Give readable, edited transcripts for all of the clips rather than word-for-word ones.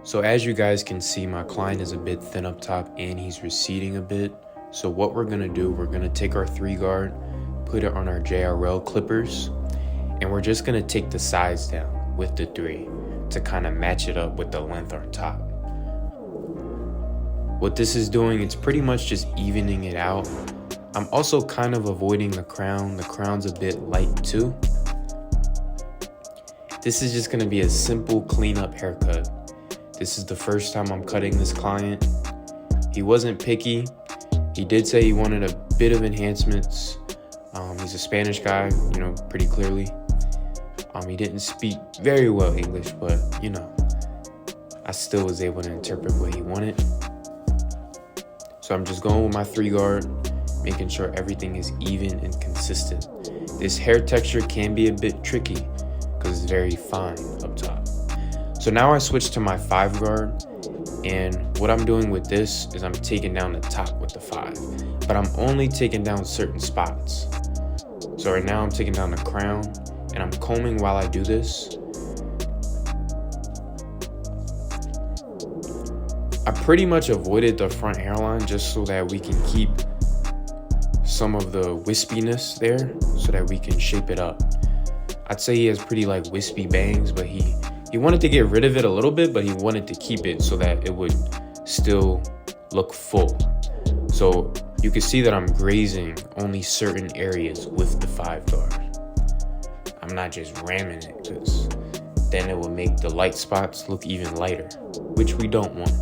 So as you guys can see, my client is a bit thin up top and he's receding a bit. So what we're gonna do, we're gonna take our 3 guard, put it on our JRL clippers, and we're just gonna take the sides down with the 3 to kind of match it up with the length on top. What this is doing, it's pretty much just evening it out. I'm also kind of avoiding the crown. The crown's a bit light too. This is just gonna be a simple cleanup haircut. This is the first time I'm cutting this client. He wasn't picky. He did say he wanted a bit of enhancements. He's a Spanish guy, pretty clearly. He didn't speak very well English, but I still was able to interpret what he wanted. So I'm just going with my 3 guard, making sure everything is even and consistent. This hair texture can be a bit tricky because it's very fine up top. So now I switch to my 5 guard, and what I'm doing with this is I'm taking down the top with the 5, but I'm only taking down certain spots. So right now I'm taking down the crown, and I'm combing while I do this. I pretty much avoided the front hairline just so that we can keep some of the wispiness there so that we can shape it up. I'd say he has pretty wispy bangs, but he wanted to get rid of it a little bit, but he wanted to keep it so that it would still look full. So you can see that I'm grazing only certain areas with the 5 guard. I'm not just ramming it, because then it will make the light spots look even lighter, which we don't want.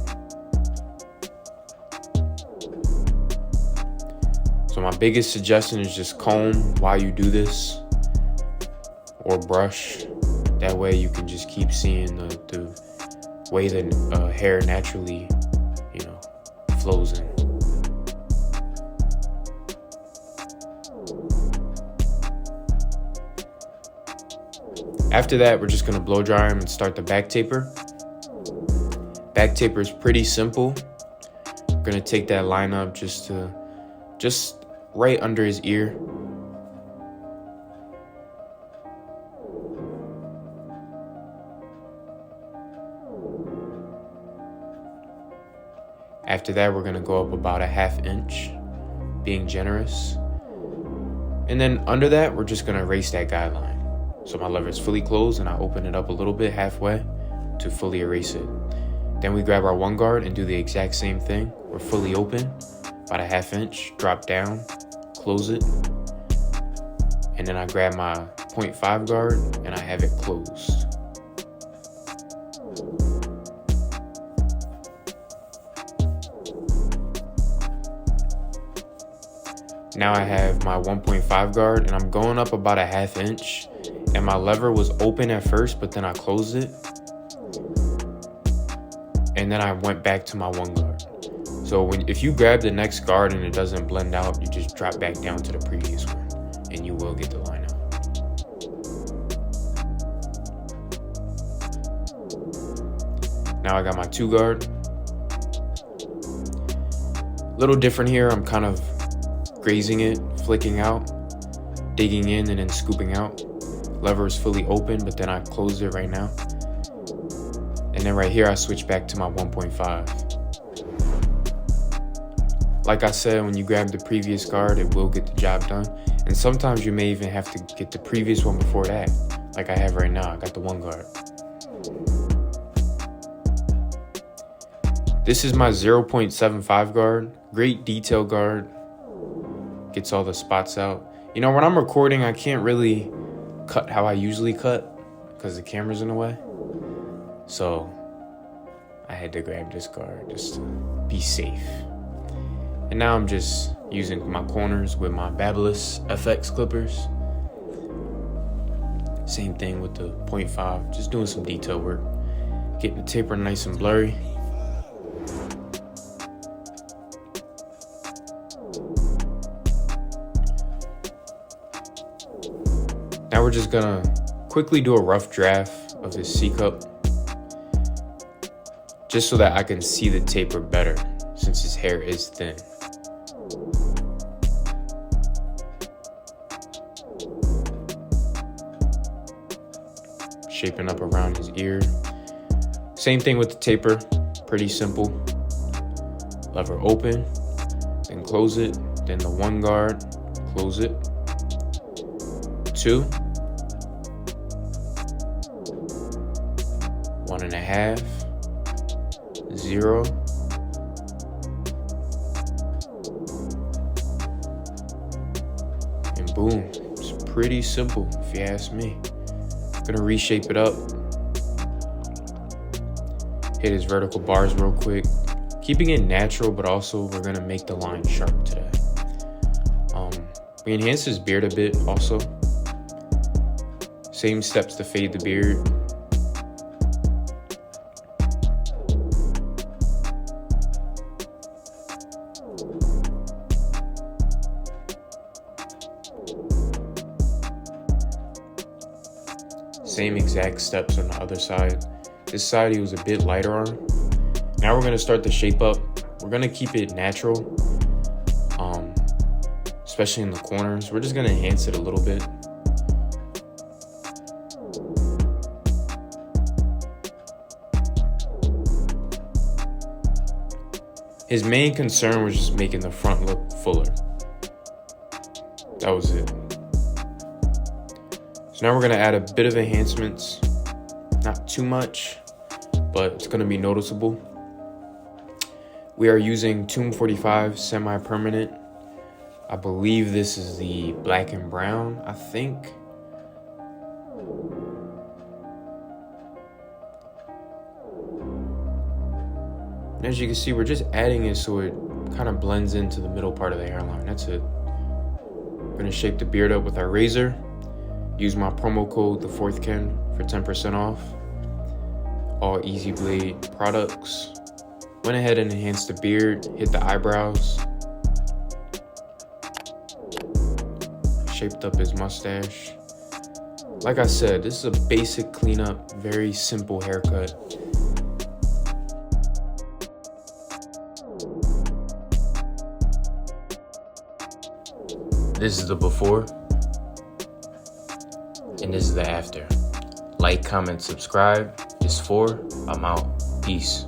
So my biggest suggestion is just comb while you do this, or brush. That way you can just keep seeing the way that hair naturally, flows in. After that, we're just gonna blow dry him and start the back taper. Back taper is pretty simple. We're gonna take that line up just right under his ear. After that, we're gonna go up about a 1/2 inch, being generous. And then under that, we're just gonna erase that guideline. So my lever is fully closed and I open it up a little bit halfway to fully erase it. Then we grab our 1 guard and do the exact same thing. We're fully open, about a 1/2 inch, drop down, close it. And then I grab my 0.5 guard and I have it closed. Now I have my 1.5 guard and I'm going up about a 1/2 inch, and my lever was open at first, but then I closed it. And then I went back to my 1 guard. So if you grab the next guard and it doesn't blend out, you just drop back down to the previous one and you will get the line out. Now I got my 2 guard. Little different here, I'm kind of grazing it, flicking out, digging in, and then scooping out. Lever is fully open, but then I closed it right now. And then right here, I switch back to my 1.5. Like I said, when you grab the previous guard, it will get the job done. And sometimes you may even have to get the previous one before that. Like I have right now, I got the 1 guard. This is my 0.75 guard, great detail guard. Gets all the spots out. When I'm recording, I can't really cut how I usually cut because the camera's in the way. So I had to grab this guard just to be safe. And now I'm just using my corners with my Babyliss FX clippers. Same thing with the 0.5, just doing some detail work. Getting the taper nice and blurry. Now we're just gonna quickly do a rough draft of his C-cup, just so that I can see the taper better since his hair is thin. Shaping up around his ear. Same thing with the taper, pretty simple. Lever open, then close it, then the one guard, close it. 2, 1.5, 0. And boom, it's pretty simple if you ask me. I'm gonna reshape it up. Hit his vertical bars real quick. Keeping it natural, but also we're gonna make the line sharp today. We enhanced his beard a bit also. Same steps to fade the beard. Same exact steps on the other side. This side he was a bit lighter on. Now we're gonna start the shape up. We're gonna keep it natural, especially in the corners. We're just gonna enhance it a little bit. His main concern was just making the front look fuller. That was it. So now we're gonna add a bit of enhancements. Not too much, but it's gonna be noticeable. We are using Tomb 45 semi-permanent. I believe this is the black and brown, I think. And as you can see, we're just adding it so it kind of blends into the middle part of the hairline. That's it. We're gonna shape the beard up with our razor. Use my promo code, the 4th Ken, for 10% off. All Easy Blade products. Went ahead and enhanced the beard, hit the eyebrows. Shaped up his mustache. Like I said, this is a basic cleanup, very simple haircut. This is the before, and this is the after. Like, comment, subscribe. It's 4. I'm out. Peace.